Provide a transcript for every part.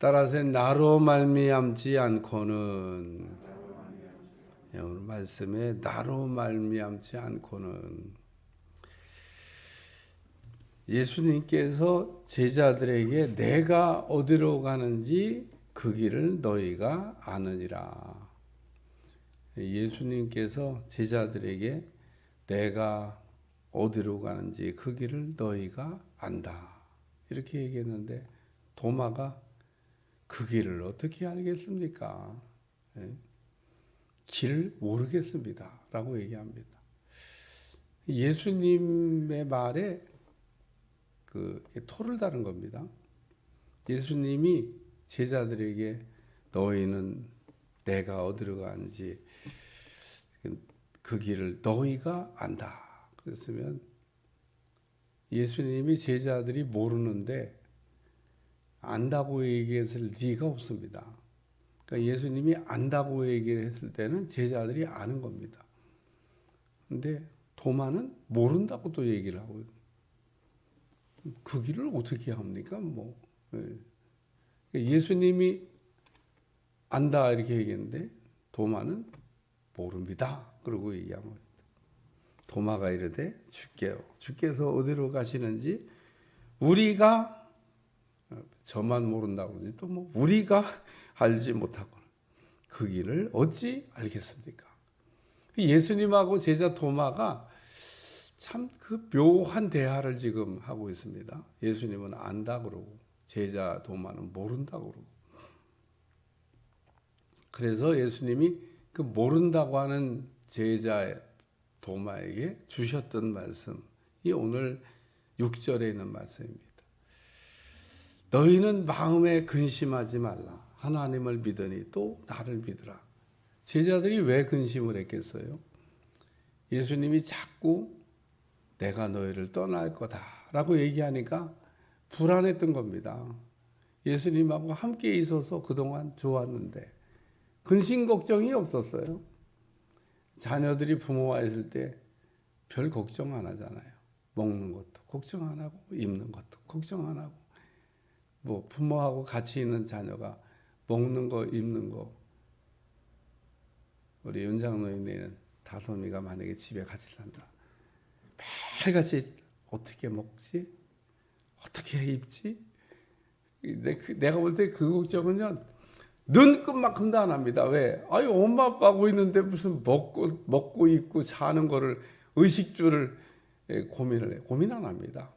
따라서 나로 말미암지 않고는, 오늘 말씀에 나로 말미암지 않고는, 예수님께서 제자들에게 내가 어디로 가는지 그 길을 너희가 아느니라. 예수님께서 제자들에게 내가 어디로 가는지 그 길을 너희가 안다, 이렇게 얘기했는데, 도마가 그 길을 어떻게 알겠습니까? 길 모르겠습니다 라고 얘기합니다. 예수님의 말에 토를 다른 겁니다. 예수님이 제자들에게 너희는 내가 어디로 가는지 그 길을 너희가 안다 그랬으면, 예수님이 제자들이 모르는데 안다고 얘기했을 리가 없습니다. 그러니까 예수님이 안다고 얘기를 했을 때는 제자들이 아는 겁니다. 근데 도마는 모른다고 또 얘기를 하고, 그 길을 어떻게 합니까? 예수님이 안다 이렇게 얘기했는데 도마는 모릅니다 그러고 얘기한 겁니다. 도마가 이르되 주께서 어디로 가시는지 우리가, 저만 모른다고 그러지 또 우리가 알지 못하고는 그 길을 어찌 알겠습니까? 예수님하고 제자 도마가 참 묘한 대화를 지금 하고 있습니다. 예수님은 안다 그러고 제자 도마는 모른다 그러고. 그래서 예수님이 그 모른다고 하는 제자 도마에게 주셨던 말씀이 오늘 6절에 있는 말씀입니다. 너희는 마음에 근심하지 말라. 하나님을 믿으니 또 나를 믿으라. 제자들이 왜 근심을 했겠어요? 예수님이 자꾸 내가 너희를 떠날 거다라고 얘기하니까 불안했던 겁니다. 예수님하고 함께 있어서 그동안 좋았는데 근심 걱정이 없었어요. 자녀들이 부모와 있을 때 별 걱정 안 하잖아요. 먹는 것도 걱정 안 하고 입는 것도 걱정 안 하고, 부모하고 같이 있는 자녀가 먹는 거 입는 거, 우리 윤장로님네는 다솜이가 만약에 집에 같이 산다, 매일같이 어떻게 먹지? 어떻게 입지? 내가 볼 때 그 걱정은요, 눈끝만큼도 안 합니다. 왜? 엄마 아빠하고 있는데 무슨 먹고 입고 사는 거를, 의식주를 고민을 해. 고민 안 합니다.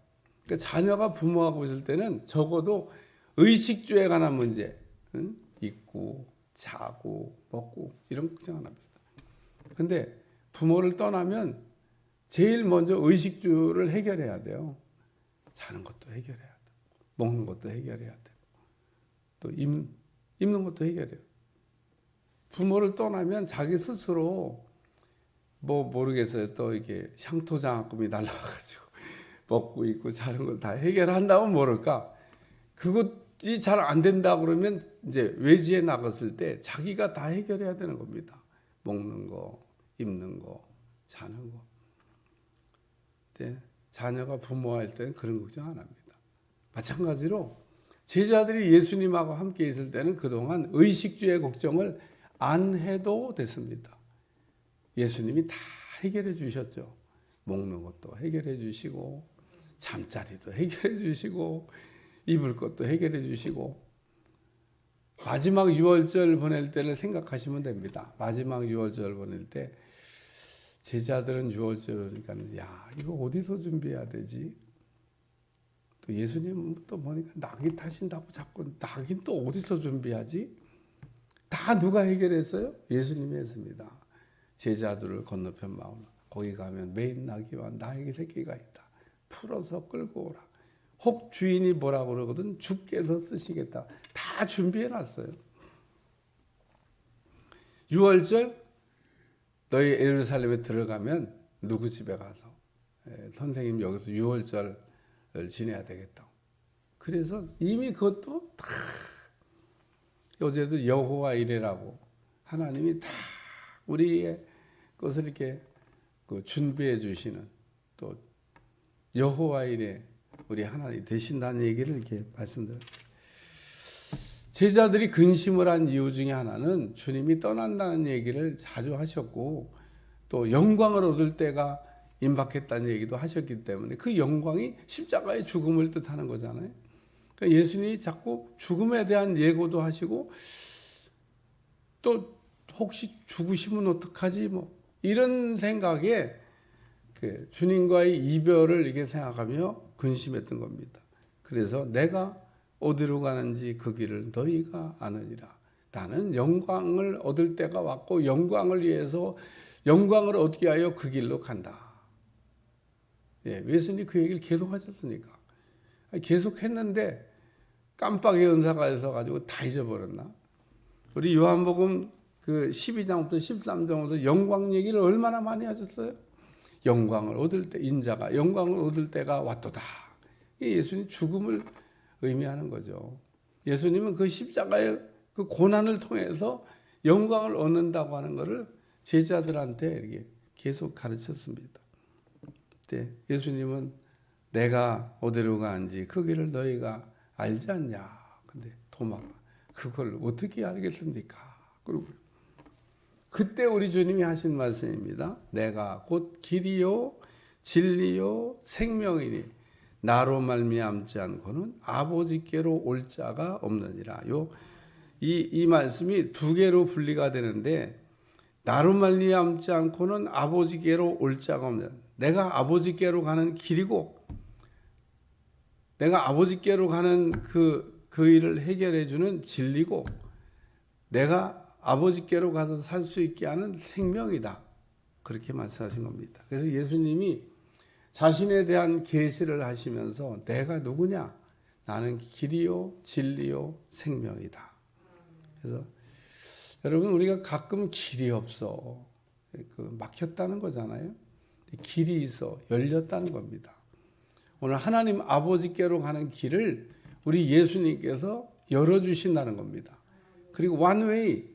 그러니까 자녀가 부모하고 있을 때는 적어도 의식주에 관한 문제, 입고 자고 먹고 이런 걱정 안 합니다. 근데 부모를 떠나면 제일 먼저 의식주를 해결해야 돼요. 자는 것도 해결해야 돼요. 먹는 것도 해결해야 돼요. 또 입는 것도 해결해요. 부모를 떠나면 자기 스스로 모르겠어요. 또 이게 향토장학금이 날라와가지고 먹고 입고 자는 걸 다 해결한다면 모를까. 그것이 잘 안 된다 그러면 이제 외지에 나갔을 때 자기가 다 해결해야 되는 겁니다. 먹는 거, 입는 거, 자는 거. 근데 자녀가 부모할 때는 그런 걱정 안 합니다. 마찬가지로 제자들이 예수님하고 함께 있을 때는 그동안 의식주의 걱정을 안 해도 됐습니다. 예수님이 다 해결해 주셨죠. 먹는 것도 해결해 주시고, 잠자리도 해결해 주시고, 입을 것도 해결해 주시고, 마지막 유월절 보낼 때를 생각하시면 됩니다. 마지막 유월절 보낼 때 제자들은 유월절이니까 이거 어디서 준비해야 되지? 또 예수님 또 보니까 낙이 타신다고 자꾸 낙인 또 어디서 준비하지? 다 누가 해결했어요? 예수님이 했습니다. 제자들을 건너편 마을, 거기 가면 메인 나귀와 나귀 새끼가 있다. 풀어서 끌고 오라. 혹 주인이 뭐라고 그러거든? 주께서 쓰시겠다. 다 준비해놨어요. 6월절 너희 예루살렘에 들어가면 누구 집에 가서 선생님 여기서 6월절 지내야 되겠다고. 그래서 이미 그것도 다 어제도 여호와 이레라고 하나님이 다 우리의 것을 이렇게 준비해 주시는, 또 여호와 이레 우리 하나님 되신다는 얘기를 이렇게 말씀드렸어요. 제자들이 근심을 한 이유 중에 하나는 주님이 떠난다는 얘기를 자주 하셨고 또 영광을 얻을 때가 임박했다는 얘기도 하셨기 때문에 그 영광이 십자가의 죽음을 뜻하는 거잖아요. 그러니까 예수님이 자꾸 죽음에 대한 예고도 하시고 또 혹시 죽으시면 어떡하지 뭐 이런 생각에 그 주님과의 이별을 이렇게 생각하며 근심했던 겁니다. 그래서 내가 어디로 가는지 그 길을 너희가 아느니라. 나는 영광을 얻을 때가 왔고 영광을 위해서 영광을 얻기 위하여 그 길로 간다. 예, 예수님이 그 얘기를 계속 하셨으니까. 계속 했는데 깜빡이 은사가 있어가지고 다 잊어버렸나? 우리 요한복음 그 12장부터 13장부터 영광 얘기를 얼마나 많이 하셨어요? 영광을 얻을 때, 인자가 영광을 얻을 때가 왔도다. 예수님 죽음을 의미하는 거죠. 예수님은 그 십자가의 그 고난을 통해서 영광을 얻는다고 하는 것을 제자들한테 이렇게 계속 가르쳤습니다. 네, 예수님은 내가 어디로 가는지 그 길을 너희가 알지 않냐. 근데 도마가 그걸 어떻게 알겠습니까? 그리고 그때 우리 주님이 하신 말씀입니다. 내가 곧 길이요 진리요 생명이니 나로 말미암지 않고는 아버지께로 올 자가 없느니라. 이 말씀이 두 개로 분리가 되는데 나로 말미암지 않고는 아버지께로 올 자가 없느니라. 내가 아버지께로 가는 길이고 내가 아버지께로 가는 그 일을 해결해 주는 진리고 내가 아버지께로 가서 살 수 있게 하는 생명이다. 그렇게 말씀하신 겁니다. 그래서 예수님이 자신에 대한 계시를 하시면서 내가 누구냐? 나는 길이요 진리요 생명이다. 그래서 여러분 우리가 가끔 길이 없어. 막혔다는 거잖아요. 길이 있어 열렸다는 겁니다. 오늘 하나님 아버지께로 가는 길을 우리 예수님께서 열어주신다는 겁니다. 그리고 원웨이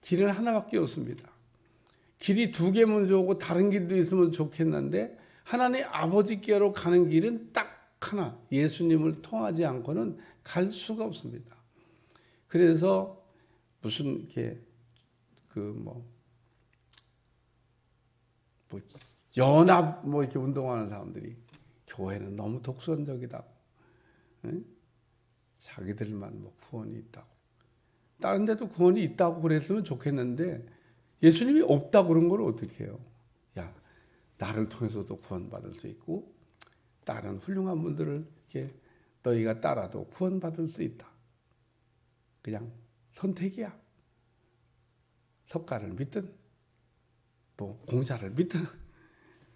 길은 하나밖에 없습니다. 길이 두 개면 좋고 다른 길도 있으면 좋겠는데 하나님 아버지께로 가는 길은 딱 하나 예수님을 통하지 않고는 갈 수가 없습니다. 그래서 무슨 이렇게 연합 이렇게 운동하는 사람들이 교회는 너무 독선적이다고, 응? 자기들만 구원이 있다고, 다른 데도 구원이 있다고 그랬으면 좋겠는데 예수님이 없다고 그런 걸 어떻게 해요? 야, 나를 통해서도 구원받을 수 있고 다른 훌륭한 분들을 이렇게 너희가 따라도 구원받을 수 있다. 그냥 선택이야. 석가를 믿든 공자를 믿든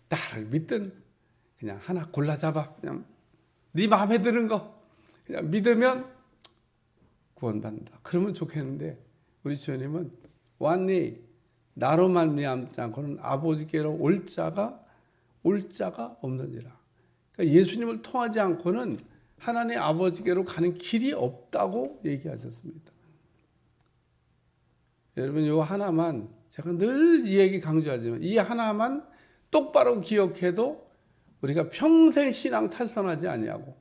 나를 믿든 그냥 하나 골라 잡아. 그냥 네 마음에 드는 거 그냥 믿으면 구원받는다. 그러면 좋겠는데 우리 주님은 완전히 나로 말미암지 않고는 아버지께로 올 자가 없느니라. 그러니까 예수님을 통하지 않고는 하나님 아버지께로 가는 길이 없다고 얘기하셨습니다. 여러분 이 하나만 제가 늘 이 얘기 강조하지만 이 하나만 똑바로 기억해도 우리가 평생 신앙 탈선하지 아니하고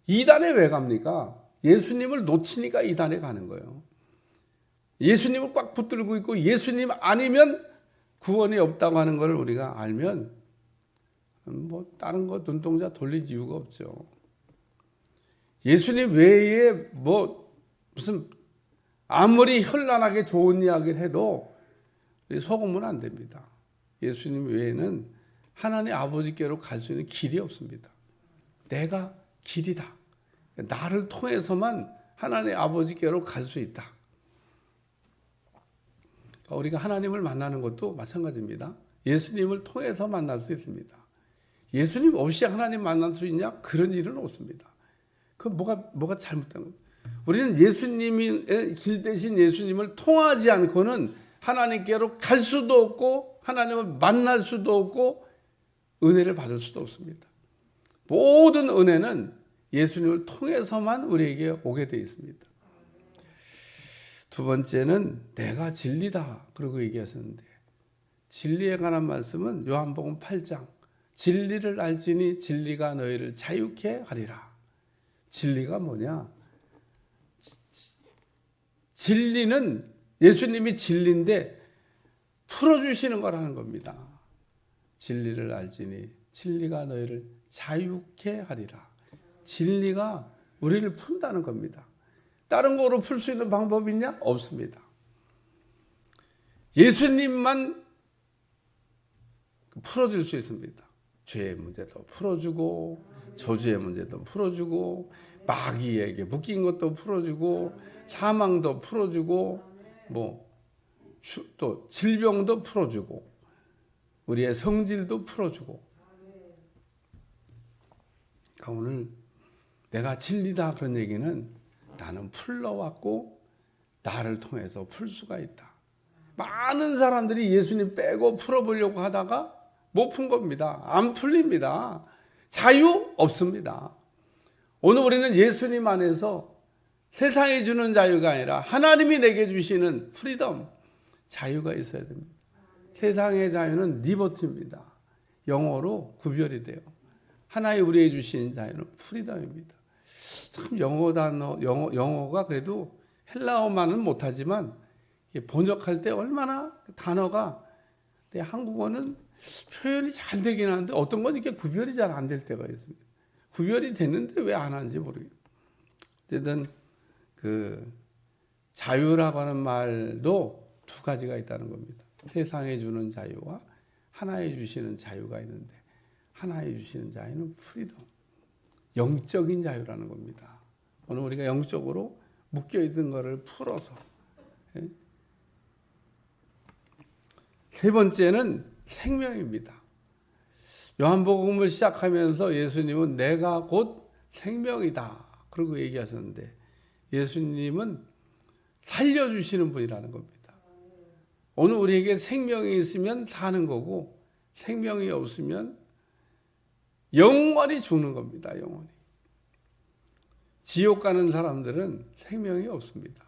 이단에 왜 갑니까? 예수님을 놓치니까 이단에 가는 거예요. 예수님을 꽉 붙들고 있고 예수님 아니면 구원이 없다고 하는 것을 우리가 알면 다른 거 눈동자 돌릴 이유가 없죠. 예수님 외에 무슨 아무리 현란하게 좋은 이야기를 해도 속으면 안 됩니다. 예수님 외에는 하나님 아버지께로 갈 수 있는 길이 없습니다. 내가 길이다. 나를 통해서만 하나님 아버지께로 갈 수 있다. 우리가 하나님을 만나는 것도 마찬가지입니다. 예수님을 통해서 만날 수 있습니다. 예수님 없이 하나님 만날 수 있냐? 그런 일은 없습니다. 그 뭐가 잘못된 겁니다. 우리는 예수님의 길 대신 예수님을 통하지 않고는 하나님께로 갈 수도 없고 하나님을 만날 수도 없고 은혜를 받을 수도 없습니다. 모든 은혜는 예수님을 통해서만 우리에게 오게 되어 있습니다. 두 번째는 내가 진리다 그러고 얘기하셨는데 진리에 관한 말씀은 요한복음 8장 진리를 알지니 진리가 너희를 자유케 하리라. 진리가 뭐냐? 진리는 예수님이 진리인데 풀어주시는 거라는 겁니다. 진리를 알지니 진리가 너희를 자유케 하리라. 진리가 우리를 푼다는 겁니다. 다른 거로 풀 수 있는 방법이 있냐? 없습니다. 예수님만 풀어줄 수 있습니다. 죄의 문제도 풀어주고 저주의 문제도 풀어주고 마귀에게 묶인 것도 풀어주고 사망도 풀어주고 또 질병도 풀어주고 우리의 성질도 풀어주고. 그러니까 오늘 내가 진리다 그런 얘기는 나는 풀러왔고 나를 통해서 풀 수가 있다. 많은 사람들이 예수님 빼고 풀어보려고 하다가 못 푼 겁니다. 안 풀립니다. 자유 없습니다. 오늘 우리는 예수님 안에서 세상이 주는 자유가 아니라 하나님이 내게 주시는 프리덤, 자유가 있어야 됩니다. 세상의 자유는 리버티입니다. 영어로 구별이 돼요. 하나의 우리에게 주신 자유는 프리덤입니다. 참 영어가 그래도 헬라어만은 못하지만 번역할 때 얼마나 단어가, 한국어는 표현이 잘 되긴 하는데 어떤 건 이렇게 구별이 잘 안 될 때가 있습니다. 구별이 되는데 왜 안 하는지 모르겠어요. 어쨌든 그 자유라고 하는 말도 두 가지가 있다는 겁니다. 세상에 주는 자유와 하나에 주시는 자유가 있는데 하나에 주시는 자유는 프리덤, 영적인 자유라는 겁니다. 오늘 우리가 영적으로 묶여있던 것을 풀어서. 세 번째는 생명입니다. 요한복음을 시작하면서 예수님은 내가 곧 생명이다 그러고 얘기하셨는데 예수님은 살려주시는 분이라는 겁니다. 오늘 우리에게 생명이 있으면 사는 거고 생명이 없으면 영원히 죽는 겁니다. 영원히. 지옥 가는 사람들은 생명이 없습니다.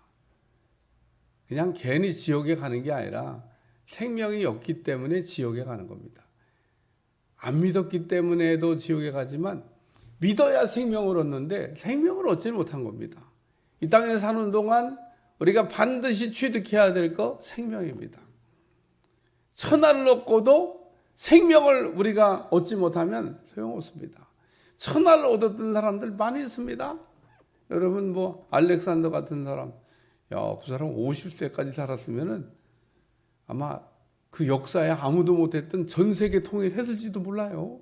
그냥 괜히 지옥에 가는 게 아니라 생명이 없기 때문에 지옥에 가는 겁니다. 안 믿었기 때문에도 지옥에 가지만 믿어야 생명을 얻는데 생명을 얻지 못한 겁니다. 이 땅에 사는 동안 우리가 반드시 취득해야 될 거 생명입니다. 천하를 얻고도 생명을 우리가 얻지 못하면 소용없습니다. 천하를 얻었던 사람들 많이 있습니다. 여러분 알렉산더 같은 사람, 그 사람 50세까지 살았으면은 아마 그 역사에 아무도 못했던 전 세계 통일했을지도 몰라요.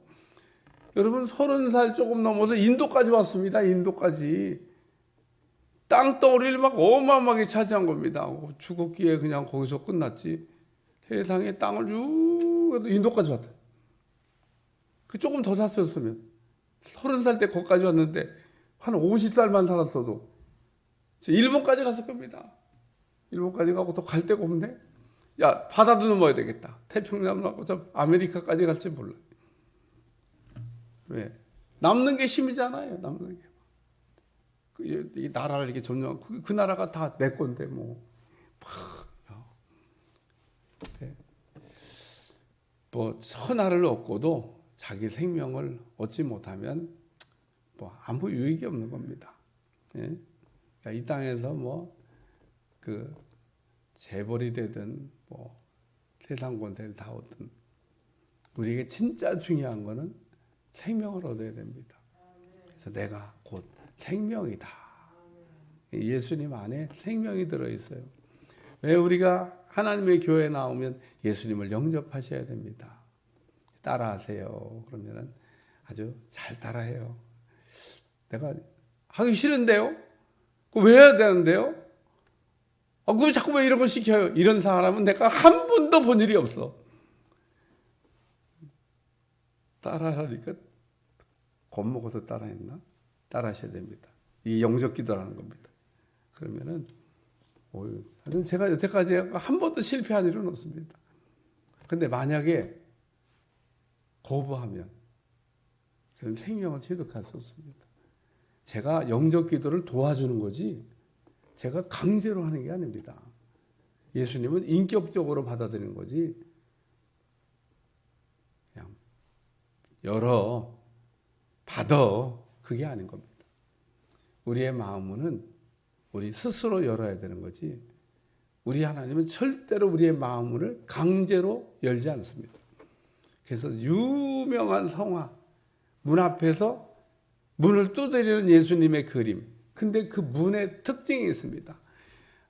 여러분 30살 조금 넘어서 인도까지 왔습니다. 인도까지. 땅덩어리를 막 어마어마하게 차지한 겁니다. 죽었기에 그냥 거기서 끝났지. 세상에 땅을 쭉 인도까지 왔다. 그 조금 더 샀었으면 30살 때 거기까지 왔는데 한 50살만 살았어도 일본까지 갔을 겁니다. 일본까지 가고 더 갈 데가 없네. 야, 바다도 넘어야 되겠다. 태평양을 하고 저 아메리카까지 갈지 몰라. 왜? 남는 게 힘이잖아요. 남는 게. 이 나라를 이렇게 점령, 그 나라가 다 내 건데 천하를 얻고도 자기 생명을 얻지 못하면 아무 유익이 없는 겁니다. 예? 그러니까 이 땅에서 재벌이 되든 세상 권세를 다 얻든 우리에게 진짜 중요한 거는 생명을 얻어야 됩니다. 그래서 내가 곧 생명이다. 예수님 안에 생명이 들어있어요. 왜 우리가 하나님의 교회에 나오면 예수님을 영접하셔야 됩니다. 따라하세요. 그러면은 아주 잘 따라해요. 내가 하기 싫은데요? 왜 해야 되는데요? 그거 자꾸 왜 이런 걸 시켜요? 이런 사람은 내가 한 번도 본 일이 없어. 따라하니까 겁먹어서 따라했나? 따라하셔야 됩니다. 이 영적 기도라는 겁니다. 그러면은 사실 제가 여태까지 한 번도 실패한 일은 없습니다. 근데 만약에 거부하면 그런 생명을 취득할 수 없습니다. 제가 영적 기도를 도와주는 거지 제가 강제로 하는 게 아닙니다. 예수님은 인격적으로 받아들이는 거지 그냥 받아 그게 아닌 겁니다. 우리의 마음은 우리 스스로 열어야 되는 거지. 우리 하나님은 절대로 우리의 마음을 강제로 열지 않습니다. 그래서 유명한 성화, 문 앞에서 문을 두드리는 예수님의 그림. 근데 그 문의 특징이 있습니다.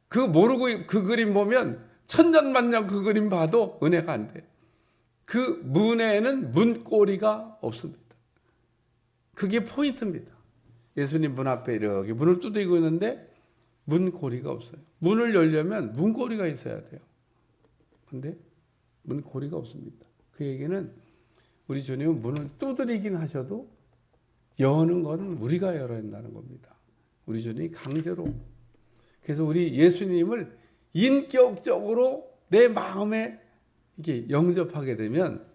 그 모르고 그 그림 보면 천년만년 그 그림 봐도 은혜가 안 돼. 그 문에는 문고리가 없습니다. 그게 포인트입니다. 예수님 문 앞에 이렇게 문을 두드리고 있는데 문고리가 없어요. 문을 열려면 문고리가 있어야 돼요. 근데 문고리가 없습니다. 그 얘기는 우리 주님은 문을 두드리긴 하셔도 여는 건 우리가 열어야 한다는 겁니다. 우리 주님이 강제로. 그래서 우리 예수님을 인격적으로 내 마음에 이게 영접하게 되면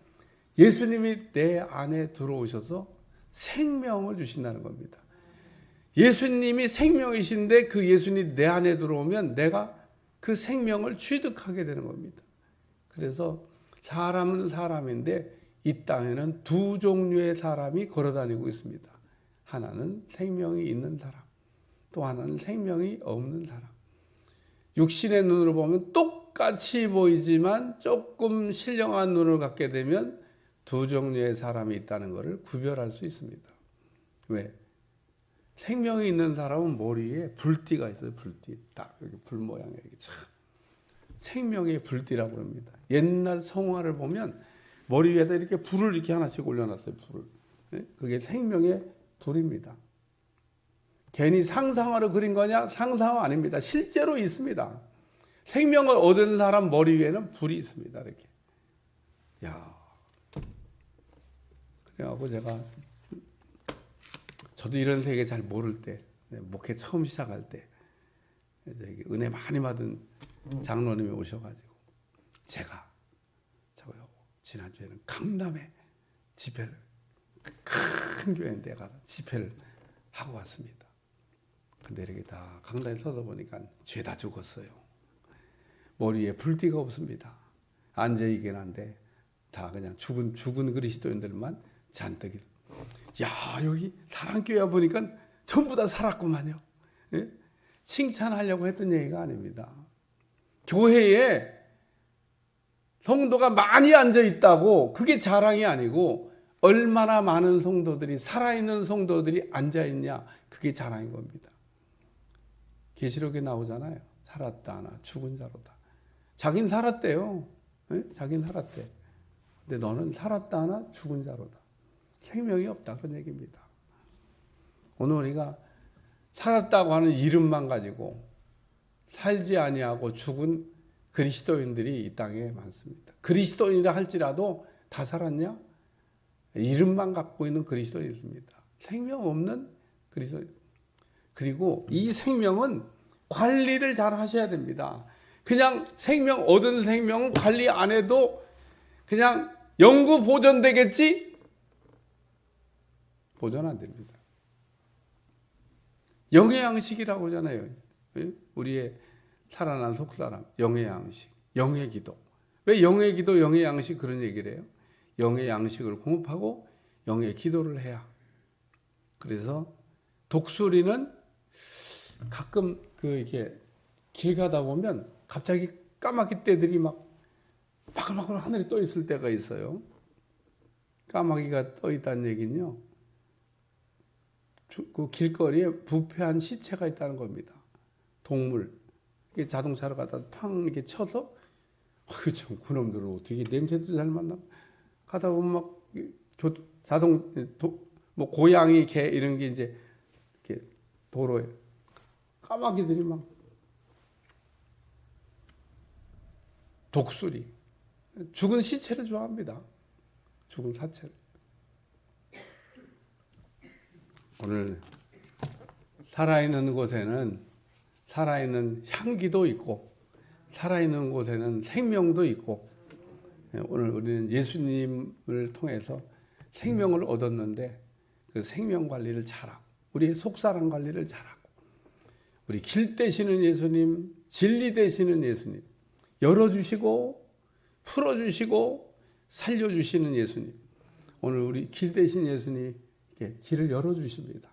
예수님이 내 안에 들어오셔서 생명을 주신다는 겁니다. 예수님이 생명이신데 그 예수님이 내 안에 들어오면 내가 그 생명을 취득하게 되는 겁니다. 그래서 사람은 사람인데 이 땅에는 두 종류의 사람이 걸어다니고 있습니다. 하나는 생명이 있는 사람, 또 하나는 생명이 없는 사람. 육신의 눈으로 보면 똑같이 보이지만 조금 신령한 눈을 갖게 되면 두 종류의 사람이 있다는 것을 구별할 수 있습니다. 왜? 생명이 있는 사람은 머리에 불띠가 있어요. 불띠. 딱 여기 불 모양이 이렇게 참. 생명의 불띠라고 합니다. 옛날 성화를 보면 머리 위에다 이렇게 불을 이렇게 하나씩 올려놨어요. 불을. 네? 그게 생명의 불입니다. 괜히 상상으로 그린 거냐? 상상 아닙니다. 실제로 있습니다. 생명을 얻은 사람 머리 위에는 불이 있습니다. 이렇게. 야. 그래갖고 저도 이런 세계 잘 모를 때, 목회 처음 시작할 때, 은혜 많이 받은 장로님이 오셔가지고, 제가, 저거요, 지난주에는 강남에 집회를, 큰 교회인데 가서 집회를 하고 왔습니다. 근데 이렇게 다 강단에 서다 보니까 죄다 죽었어요. 머리에 불띠가 없습니다. 앉아있긴 한데, 다 그냥 죽은 그리스도인들만 잔뜩. 야, 여기 사랑교회 보니까 전부 다 살았구만요. 예? 칭찬하려고 했던 얘기가 아닙니다. 교회에 성도가 많이 앉아 있다고 그게 자랑이 아니고 얼마나 많은 성도들이 살아있는 성도들이 앉아 있냐 그게 자랑인 겁니다. 계시록에 나오잖아요. 살았다 하나 죽은 자로다. 자긴 살았대요. 예? 자긴 살았대. 근데 너는 살았다 하나 죽은 자로다. 생명이 없다 그런 얘기입니다. 오늘 우리가 살았다고 하는 이름만 가지고 살지 아니하고 죽은 그리스도인들이 이 땅에 많습니다. 그리스도인이라 할지라도 다 살았냐? 이름만 갖고 있는 그리스도인이 있습니다. 생명 없는 그리스도인. 그리고 이 생명은 관리를 잘 하셔야 됩니다. 그냥 생명 얻은 생명은 관리 안 해도 그냥 영구 보존되겠지? 보존 안 됩니다. 영의 양식이라고 하잖아요. 우리의 살아난 속사람, 영의 양식, 영의 기도. 왜 영의 기도, 영의 양식 그런 얘기를 해요? 영의 양식을 공급하고 영의 기도를 해야. 그래서 독수리는 가끔 이렇게 길 가다 보면 갑자기 까마귀 떼들이 막 바글바글 하늘에 떠 있을 때가 있어요. 까마귀가 떠 있다는 얘기는요. 그 길거리에 부패한 시체가 있다는 겁니다. 동물. 자동차로 가다 탕 이렇게 쳐서 참 그놈들은 어떻게 냄새도 잘 맡나 가다 보면 막 뭐 고양이 개 이런 게 이제 이렇게 도로에 까마귀들이 막 독수리 죽은 시체를 좋아합니다. 죽은 사체를. 오늘 살아있는 곳에는 살아있는 향기도 있고 살아있는 곳에는 생명도 있고 오늘 우리는 예수님을 통해서 생명을 얻었는데 그 생명 관리를 잘하고 우리의 속사람 관리를 잘하고 우리 길 되시는 예수님, 진리 되시는 예수님 열어주시고 풀어주시고 살려주시는 예수님 오늘 우리 길 되신 예수님 길을 열어주십니다.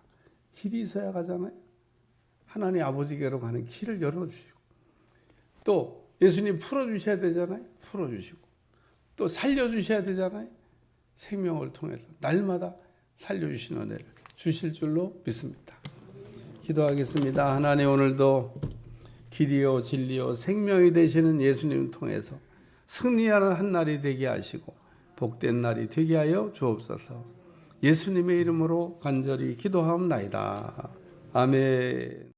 길이 있어야 가잖아요. 하나님 아버지께로 가는 길을 열어주시고, 또 예수님 풀어주셔야 되잖아요. 풀어주시고, 또 살려주셔야 되잖아요. 생명을 통해서 날마다 살려주시는 은혜를 주실 줄로 믿습니다. 기도하겠습니다. 하나님, 오늘도 길이요 진리요 생명이 되시는 예수님을 통해서 승리하는 한 날이 되게 하시고 복된 날이 되게 하여 주옵소서. 예수님의 이름으로 간절히 기도하옵나이다. 아멘.